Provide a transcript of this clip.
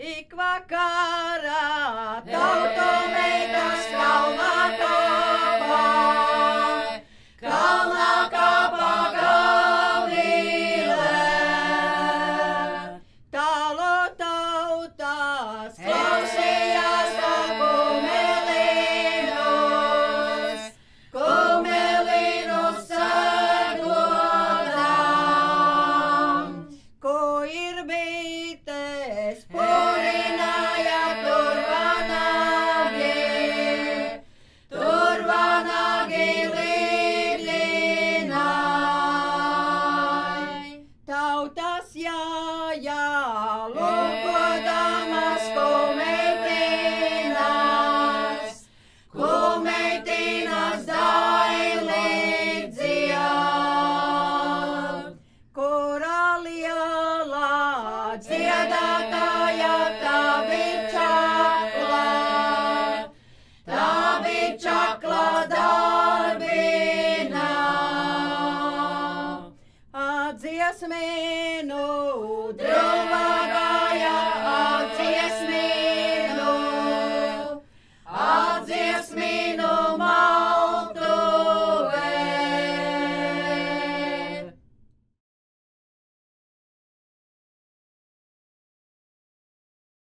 Ik vakarā tautu meitas kalnā kopā, kalnā kopā galvīlē. Tālu tautas klausījās tā kumelinus saglodām, ko ir bītes purināja tur vanagi līdināja. Tautas jāja lūkodamas kumeitīnas dailīdzijā, kurā lielā dziedātāja tavi čakla darbina. Dziesminu